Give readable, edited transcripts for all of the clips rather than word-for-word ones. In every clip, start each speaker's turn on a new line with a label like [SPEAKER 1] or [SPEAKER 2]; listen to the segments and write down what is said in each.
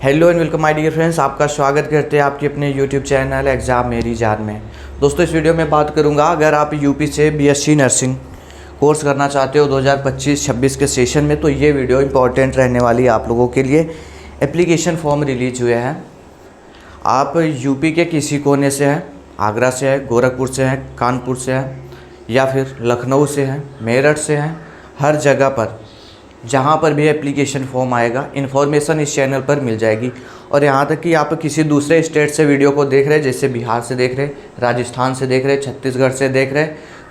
[SPEAKER 1] Hello and welcome my dear friends, आपका स्वागत करते हैं आपके अपने यूट्यूब चैनल एग्ज़ाम मेरी जान में। दोस्तों, इस वीडियो में बात करूंगा, अगर आप यूपी से बीएससी नर्सिंग कोर्स करना चाहते हो 2025-26 के सेशन में, तो ये वीडियो इंपॉर्टेंट रहने वाली है आप लोगों के लिए। एप्लीकेशन फॉर्म रिलीज हुए हैं। आप यूपी के किसी कोने से हैं, आगरा से है, गोरखपुर से हैं, कानपुर से हैं या फिर लखनऊ से हैं, मेरठ से हैं, हर जगह पर जहाँ पर भी एप्लीकेशन फॉर्म आएगा इन्फॉर्मेशन इस चैनल पर मिल जाएगी। और यहाँ तक कि आप किसी दूसरे स्टेट से वीडियो को देख रहे हैं, जैसे बिहार से देख रहे, राजस्थान से देख रहे, छत्तीसगढ़ से देख रहे,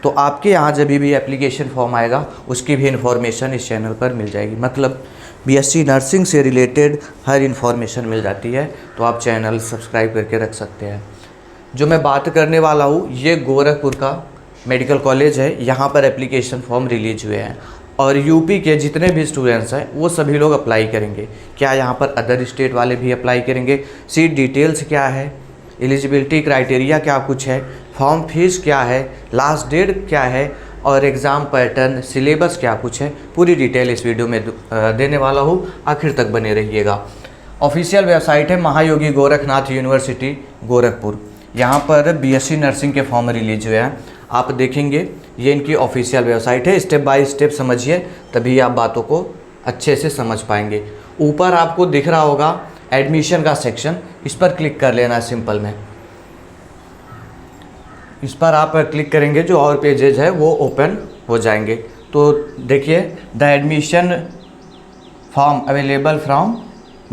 [SPEAKER 1] तो आपके यहाँ जब भी एप्लीकेशन फॉर्म आएगा उसकी भी इन्फॉर्मेशन इस चैनल पर मिल जाएगी। मतलब बीएससी नर्सिंग से रिलेटेड हर इन्फॉर्मेशन मिल जाती है, तो आप चैनल सब्सक्राइब करके रख सकते हैं। जो मैं बात करने वाला हूँ, ये गोरखपुर का मेडिकल कॉलेज है, यहाँ पर एप्लीकेशन फॉर्म रिलीज हुए हैं और यूपी के जितने भी स्टूडेंट्स हैं वो सभी लोग अप्लाई करेंगे। क्या यहाँ पर अदर स्टेट वाले भी अप्लाई करेंगे? सीट डिटेल्स क्या है, एलिजिबिलिटी क्राइटेरिया क्या कुछ है, फॉर्म फीस क्या है, लास्ट डेट क्या है और एग्ज़ाम पैटर्न, सिलेबस क्या कुछ है, पूरी डिटेल इस वीडियो में देने वाला हूँ। आखिर तक बने रहिएगा। ऑफिशियल वेबसाइट है महायोगी गोरखनाथ यूनिवर्सिटी गोरखपुर। यहाँ पर बीएससी नर्सिंग के फॉर्म रिलीज हुए हैं। आप देखेंगे ये इनकी ऑफिशियल वेबसाइट है। स्टेप बाय स्टेप समझिए, तभी आप बातों को अच्छे से समझ पाएंगे। ऊपर आपको दिख रहा होगा एडमिशन का सेक्शन, इस पर क्लिक कर लेना है सिंपल में। इस पर आप क्लिक करेंगे, जो और पेजेज है वो ओपन हो जाएंगे। तो देखिए, the admission form available from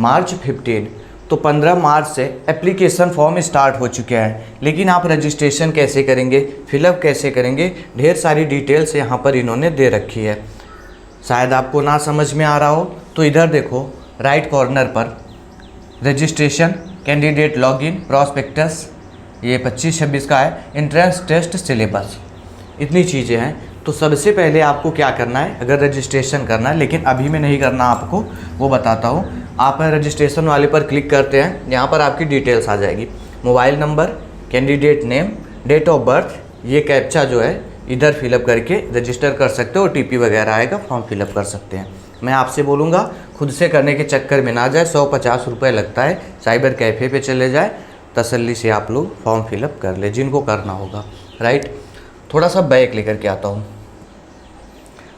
[SPEAKER 1] March 15। तो 15 मार्च से एप्लीकेशन फॉर्म स्टार्ट हो चुके हैं, लेकिन आप रजिस्ट्रेशन कैसे करेंगे, फिलअप कैसे करेंगे, ढेर सारी डिटेल्स यहाँ पर इन्होंने दे रखी है। शायद आपको ना समझ में आ रहा हो तो इधर देखो, राइट कॉर्नर पर रजिस्ट्रेशन, कैंडिडेट लॉगिन, प्रॉस्पेक्टस, ये 25-26 का है, एंट्रेंस टेस्ट, सिलेबस, इतनी चीज़ें हैं। तो सबसे पहले आपको क्या करना है, अगर रजिस्ट्रेशन करना है, लेकिन अभी में नहीं करना आपको, वो बताता हूँ। आप रजिस्ट्रेशन वाले पर क्लिक करते हैं, यहाँ पर आपकी डिटेल्स आ जाएगी, mobile number, candidate name, date of birth, ये कैप्चा जो है इधर फिलअप करके रजिस्टर कर सकते हो। OTP वगैरह आएगा, फॉर्म फिलअप कर सकते हैं। मैं आपसे बोलूँगा खुद से करने के चक्कर में ना जाए, 150 रुपये लगता है। साइबर कैफ़े पे चले जाए, तसल्ली से आप लोग फॉर्म फिलअप कर ले जिनको करना होगा। राइट, थोड़ा सा बैक लेकर के आता हूँ।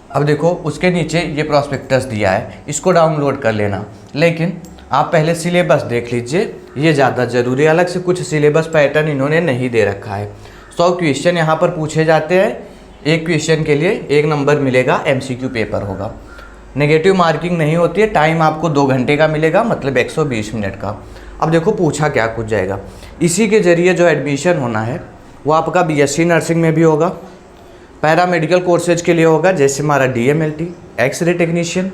[SPEAKER 1] अब देखो, उसके नीचे ये प्रॉस्पेक्टस दिया है, इसको डाउनलोड कर लेना। लेकिन आप पहले सिलेबस देख लीजिए, ये ज़्यादा ज़रूरी है। अलग से कुछ सिलेबस पैटर्न इन्होंने नहीं दे रखा है। 100 क्वेश्चन यहाँ पर पूछे जाते हैं, एक क्वेश्चन के लिए 1 नंबर मिलेगा, MCQ पेपर होगा। नेगेटिव मार्किंग नहीं होती है। टाइम आपको 2 घंटे का मिलेगा, मतलब 120 मिनट का। अब देखो पूछा क्या कुछ जाएगा। इसी के ज़रिए जो एडमिशन होना है वो आपका बीएससी नर्सिंग में भी होगा, पैरामेडिकल कोर्सेज के लिए होगा, जैसे हमारा DMLT, एक्सरे टेक्नीशियन,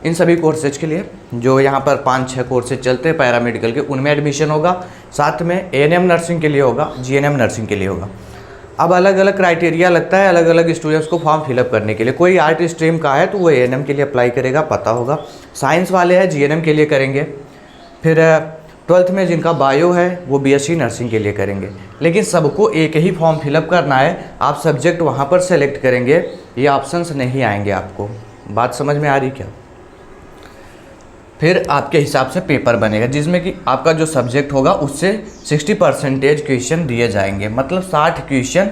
[SPEAKER 1] इन सभी कोर्सेज के लिए जो यहाँ पर 5-6 कोर्सेज चलते हैं पैरामेडिकल के, उनमें एडमिशन होगा। साथ में ANM नर्सिंग के लिए होगा, GNM नर्सिंग के लिए होगा। अब अलग अलग क्राइटेरिया लगता है अलग अलग स्टूडेंट्स को फॉर्म फिलअप करने के लिए। कोई आर्ट स्ट्रीम का है तो वो ANM के लिए अप्लाई करेगा, पता होगा। साइंस वाले हैं GNM के लिए करेंगे। फिर 12th में जिनका बायो है वो बीएससी नर्सिंग के लिए करेंगे। लेकिन सबको एक ही फॉर्म फिलअप करना है। आप सब्जेक्ट वहाँ पर सेलेक्ट करेंगे, ये ऑप्शंस नहीं आएंगे आपको। बात समझ में आ रही क्या? फिर आपके हिसाब से पेपर बनेगा, जिसमें कि आपका जो सब्जेक्ट होगा उससे 60% क्वेश्चन दिए जाएंगे। मतलब 60 क्वेश्चन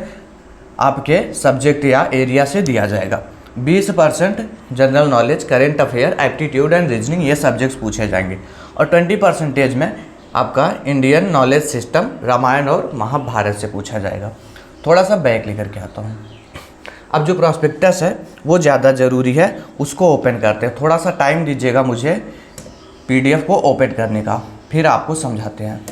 [SPEAKER 1] आपके सब्जेक्ट या एरिया से दिया जाएगा। 20% general knowledge, current affair, aptitude and reasoning, ये सब्जेक्ट्स पूछे जाएंगे। और 20% में आपका इंडियन नॉलेज सिस्टम, रामायण और महाभारत से पूछा जाएगा। थोड़ा सा बैक लेकर के आता हूँ। अब जो प्रॉस्पेक्टस है वो ज़्यादा ज़रूरी है, उसको ओपन करते हैं। थोड़ा सा टाइम दीजिएगा मुझे PDF को ओपन करने का, फिर आपको समझाते हैं।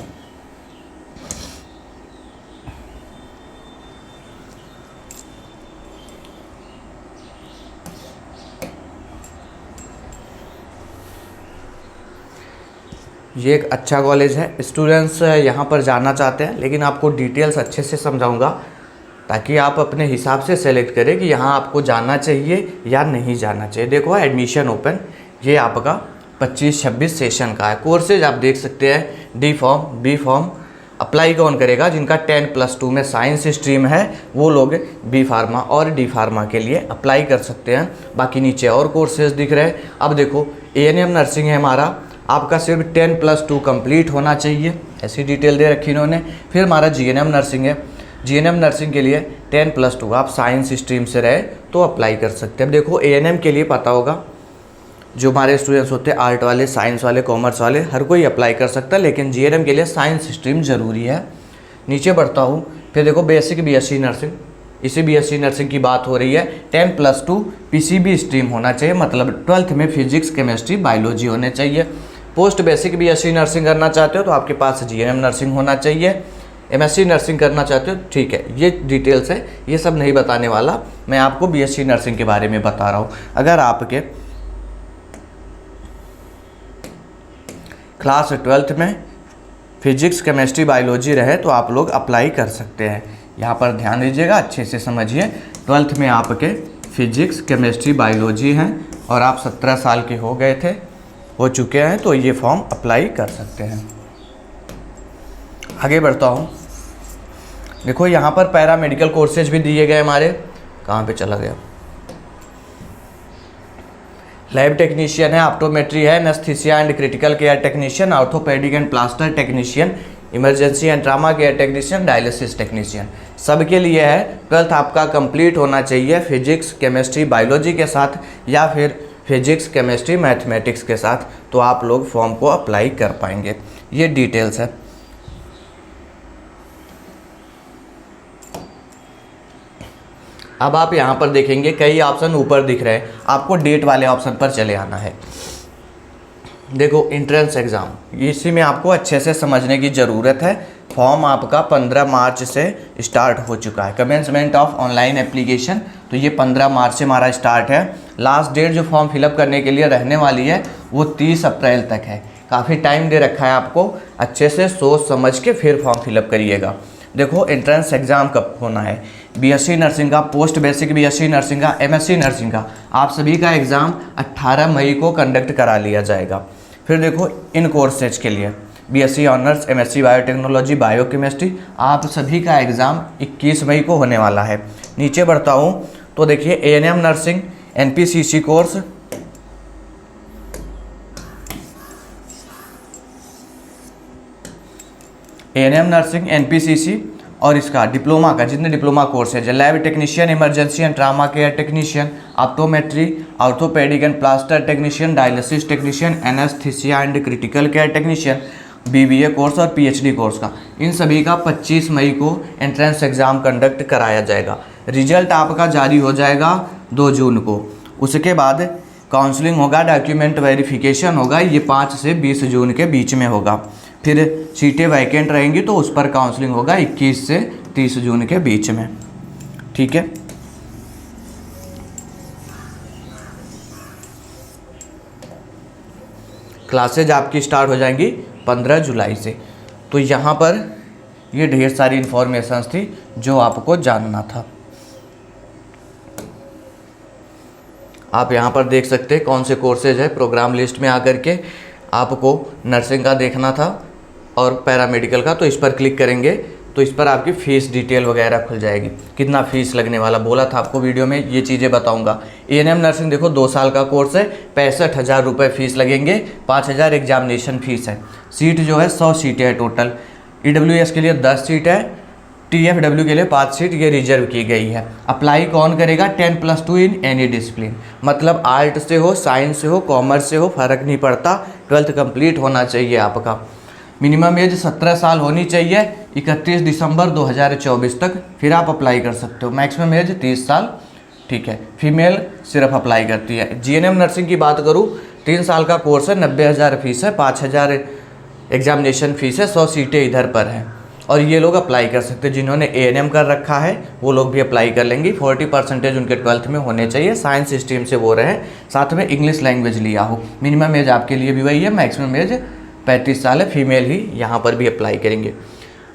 [SPEAKER 1] ये एक अच्छा कॉलेज है, स्टूडेंट्स यहाँ पर जाना चाहते हैं, लेकिन आपको डिटेल्स अच्छे से समझाऊंगा ताकि आप अपने हिसाब से सेलेक्ट करें कि यहाँ आपको जाना चाहिए या नहीं जाना चाहिए। देखो एडमिशन ओपन, ये आपका 25-26 सेशन का है। कोर्सेज आप देख सकते हैं, D form, B form. Apply कौन करेगा? जिनका 10+2 में साइंस स्ट्रीम है वो लोग B फार्मा और D फार्मा के लिए अप्लाई कर सकते हैं। बाकी नीचे और कोर्सेज दिख रहे हैं। अब देखो ANM नर्सिंग है हमारा, आपका सिर्फ 10+2 कंप्लीट होना चाहिए, ऐसी डिटेल दे रखी इन्होंने। फिर हमारा जीएनएम नर्सिंग है, जीएनएम नर्सिंग के लिए 10+2 आप साइंस स्ट्रीम से रहे तो अप्लाई कर सकते हैं। अब देखो एएनएम के लिए पता होगा, जो हमारे स्टूडेंट्स होते हैं आर्ट वाले, साइंस वाले, कॉमर्स वाले, हर कोई अप्लाई कर सकता है, लेकिन जीएनएम के लिए साइंस स्ट्रीम ज़रूरी है। नीचे बढ़ता हूँ, फिर देखो बेसिक बीएससी नर्सिंग, इसी बीएससी नर्सिंग की बात हो रही है। 10+2 पीसीबी स्ट्रीम होना चाहिए, मतलब 12th में फिजिक्स, केमिस्ट्री, बायोलॉजी होने चाहिए। पोस्ट बेसिक बीएससी नर्सिंग करना चाहते हो तो आपके पास जीएनएम नर्सिंग होना चाहिए। एमएससी नर्सिंग करना चाहते हो, ठीक है, ये डिटेल्स है, ये सब नहीं बताने वाला, मैं आपको बीएससी नर्सिंग के बारे में बता रहा हूँ। अगर आपके क्लास 12th में फिजिक्स, केमिस्ट्री, बायोलॉजी रहे तो आप लोग अप्लाई कर सकते हैं। यहाँ पर ध्यान दीजिएगा, अच्छे से समझिए। 12th में आपके फिजिक्स, केमिस्ट्री, बायोलॉजी हैं और आप 17 साल के हो गए थे, हो चुके हैं, तो ये फॉर्म अप्लाई कर सकते हैं। आगे बढ़ता हूँ, देखो यहाँ पर पैरामेडिकल कोर्सेज भी दिए गए हमारे, कहाँ पे चला गया, लैब टेक्नीशियन है, ऑप्टोमेट्री है, anaesthesia and critical care technician, orthopaedic and plaster technician, emergency and trauma care technician, dialysis technician, सबके लिए है। 12th आपका कंप्लीट होना चाहिए फिजिक्स, केमिस्ट्री, बायोलॉजी के साथ या फिर फिजिक्स, केमिस्ट्री, मैथमेटिक्स के साथ, तो आप लोग फॉर्म को अप्लाई कर पाएंगे। ये डिटेल्स है। अब आप यहाँ पर देखेंगे कई ऑप्शन ऊपर दिख रहे हैं, आपको डेट वाले ऑप्शन पर चले आना है। देखो एंट्रेंस एग्ज़ाम, इसी में आपको अच्छे से समझने की ज़रूरत है। फॉर्म आपका 15 मार्च से स्टार्ट हो चुका है, कमेंसमेंट ऑफ ऑनलाइन एप्लीकेशन, तो ये 15 मार्च से हमारा स्टार्ट है। लास्ट डेट जो फॉर्म फिलअप करने के लिए रहने वाली है वो 30 अप्रैल तक है। काफ़ी टाइम दे रखा है आपको, अच्छे से सोच समझ के फिर फॉर्म फिलअप करिएगा। देखो एंट्रेंस एग्ज़ाम कब होना है, बीएससी नर्सिंग का, पोस्ट बेसिक बीएससी नर्सिंग का, एमएससी नर्सिंग का, आप सभी का एग्ज़ाम 18 मई को कंडक्ट करा लिया जाएगा। फिर देखो इन कोर्सेज के लिए BSc honours, MSc biotechnology, biochemistry, आप सभी का एग्ज़ाम 21 मई को होने वाला है। नीचे बढ़ता हूँ तो देखिए ANM nursing, NPCC course, ANM nursing, NPCC और इसका डिप्लोमा का, जितने डिप्लोमा कोर्स है, lab technician, emergency and trauma care technician, optometry, orthopaedic and plaster technician, dialysis technician, anaesthesia and critical care technician, BBA course और PhD course का, इन सभी का 25 मई को एंट्रेंस एग्ज़ाम कंडक्ट कराया जाएगा। रिजल्ट आपका जारी हो जाएगा 2 जून को। उसके बाद काउंसलिंग होगा, डॉक्यूमेंट वेरिफिकेशन होगा, ये 5 से 20 जून के बीच में होगा। फिर सीटें वैकेंट रहेंगी तो उस पर काउंसलिंग होगा 21 से 30 जून के बीच में, ठीक है। क्लासेज आपकी स्टार्ट हो जाएंगी 15 जुलाई से। तो यहाँ पर ये ढेर सारी इन्फॉर्मेशंस थी जो आपको जानना था। आप यहाँ पर देख सकते हैं कौन से कोर्सेज है, प्रोग्राम लिस्ट में आकर के आपको नर्सिंग का देखना था और पैरामेडिकल का, तो इस पर क्लिक करेंगे तो इस पर आपकी फ़ीस डिटेल वगैरह खुल जाएगी, कितना फ़ीस लगने वाला, बोला था आपको वीडियो में ये चीज़ें बताऊंगा। एएनएम नर्सिंग देखो 2 साल का कोर्स है, 65,000 रुपये फ़ीस लगेंगे, 5,000 एग्जामिनेशन फ़ीस है। सीट जो है 100 सीटें हैं टोटल। ईडब्ल्यूएस के लिए 10 सीट है, टीएफडब्ल्यू के लिए 5 सीट ये रिजर्व की गई है। अप्लाई कौन करेगा, 10+2 इन एनी डिसिप्लिन, मतलब आर्ट से हो, साइंस से हो, कॉमर्स से हो, फ़र्क नहीं पड़ता, 12th कंप्लीट होना चाहिए आपका। मिनिमम एज 17 साल होनी चाहिए 31 दिसंबर 2024 तक, फिर आप अप्लाई कर सकते हो। मैक्सिमम एज 30 साल, ठीक है। फीमेल सिर्फ अप्लाई करती है। जीएनएम नर्सिंग की बात करूँ, 3 साल का कोर्स है, 90,000 फीस है, 5,000 एग्जामिनेशन फीस है, 100 सीटें इधर पर हैं और ये लोग अप्लाई कर सकते हैं। जिन्होंने एएनएम कर रखा है वो लोग भी अप्लाई कर लेंगे। 40% उनके 12th में होने चाहिए, साइंस स्ट्रीम से वो रहे, साथ में इंग्लिश लैंग्वेज लिया हो। मिनिमम एज आपके लिए भी वही है, मैक्सिमम एज 35 साल है। फीमेल ही यहाँ पर भी अप्लाई करेंगे।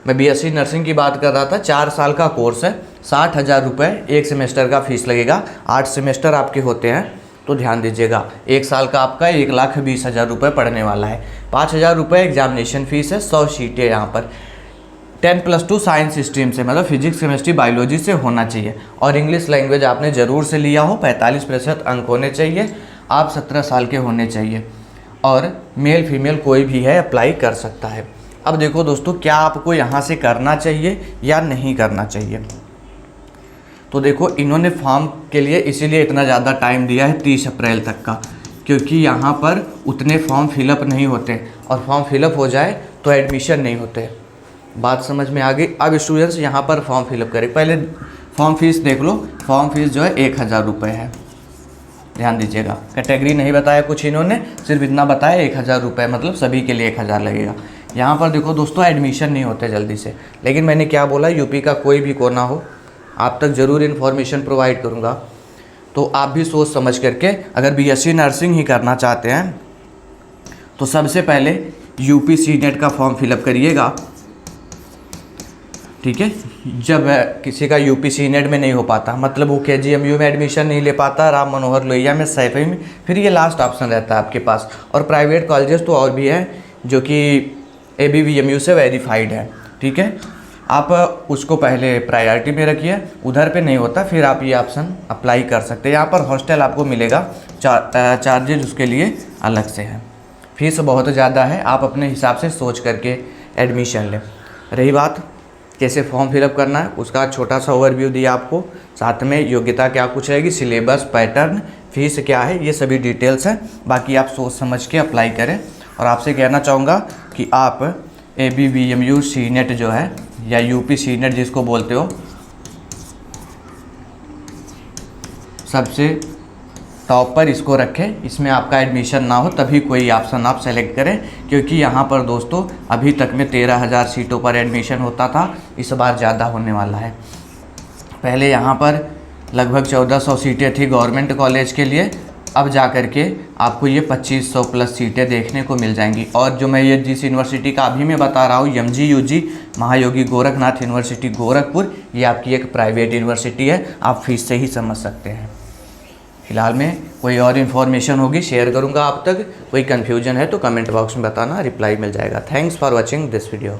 [SPEAKER 1] मैं बीएससी नर्सिंग की बात कर रहा था, 4 साल का कोर्स है, 60,000 रुपये एक सेमेस्टर का फ़ीस लगेगा। 8 सेमेस्टर आपके होते हैं तो ध्यान दीजिएगा। 1 साल का आपका 1,20,000 रुपये पड़ने वाला है। 5,000 रुपये एग्जामिनेशन फ़ीस है, 100 सीटें यहाँ पर। 10+2 साइंस स्ट्रीम से, मतलब फिजिक्स, केमिस्ट्री, बायोलॉजी से होना चाहिए और इंग्लिश लैंग्वेज आपने ज़रूर से लिया हो, 45% अंक होने चाहिए, आप 17 साल के होने चाहिए और मेल फीमेल कोई भी है अप्लाई कर सकता है। अब देखो दोस्तों, क्या आपको यहाँ से करना चाहिए या नहीं करना चाहिए। तो देखो, इन्होंने फॉर्म के लिए इसीलिए इतना ज़्यादा टाइम दिया है 30 अप्रैल तक का, क्योंकि यहाँ पर उतने फॉर्म फिलअप नहीं होते और फॉर्म फिलअप हो जाए तो एडमिशन नहीं होते। बात समझ में आ गई। अब स्टूडेंट्स यहाँ पर फॉर्म फिलअप करें। पहले फॉर्म फीस देख लो। फॉर्म फीस जो है 1000 रुपये है, ध्यान दीजिएगा। कैटेगरी नहीं बताया कुछ इन्होंने, सिर्फ इतना बताया 1000 रुपये, मतलब सभी के लिए 1000 लगेगा। यहाँ पर देखो दोस्तों, एडमिशन नहीं होते जल्दी से, लेकिन मैंने क्या बोला, यूपी का कोई भी कोना हो आप तक ज़रूर इन्फॉर्मेशन प्रोवाइड करूँगा। तो आप भी सोच समझ करके अगर बीएससी नर्सिंग ही करना चाहते हैं तो सबसे पहले यूपी सीनेट का फॉर्म फिलअप करिएगा, ठीक है। जब किसी का यूपी सीनेट में नहीं हो पाता, मतलब वो केजीएमयू में एडमिशन नहीं ले पाता, राम मनोहर लोहिया में, सैफई में, फिर ये लास्ट ऑप्शन रहता है आपके पास। और प्राइवेट कॉलेजेस तो और भी हैं जो कि ABVMU से वेरीफाइड है, ठीक है। आप उसको पहले प्रायोरिटी में रखिए, उधर पे नहीं होता फिर आप ये ऑप्शन अप्लाई कर सकते हैं। यहाँ पर हॉस्टल आपको मिलेगा, चार्जेज उसके लिए अलग से है, फीस बहुत ज़्यादा है, आप अपने हिसाब से सोच करके एडमिशन लें। रही बात कैसे फॉर्म फिलअप करना है, उसका छोटा सा ओवरव्यू दिया आपको, साथ में योग्यता क्या कुछ रहेगी, सिलेबस, पैटर्न, फीस क्या है, ये सभी डिटेल्स हैं। बाकी आप सोच समझ के अप्लाई करें। और आपसे कहना चाहूँगा कि आप ABVMU सीनेट जो है या यूपी सीनेट जिसको बोलते हो, सबसे टॉप पर इसको रखें। इसमें आपका एडमिशन ना हो तभी कोई ऑप्शन आप सेलेक्ट करें, क्योंकि यहाँ पर दोस्तों अभी तक में 13,000 सीटों पर एडमिशन होता था, इस बार ज़्यादा होने वाला है। पहले यहाँ पर लगभग 1400 सीटें थी गवर्नमेंट कॉलेज के लिए, अब जा कर के आपको ये 2500 प्लस सीटें देखने को मिल जाएंगी। और जो मैं ये जिस यूनिवर्सिटी का अभी मैं बता रहा हूँ, MGUG महायोगी गोरखनाथ यूनिवर्सिटी गोरखपुर, ये आपकी एक प्राइवेट यूनिवर्सिटी है, आप फीस से ही समझ सकते हैं। फिलहाल में कोई और इन्फॉर्मेशन होगी शेयर करूँगा आप तक, कोई कन्फ्यूजन है तो कमेंट बॉक्स में बताना, रिप्लाई मिल जाएगा। Thanks for watching this video.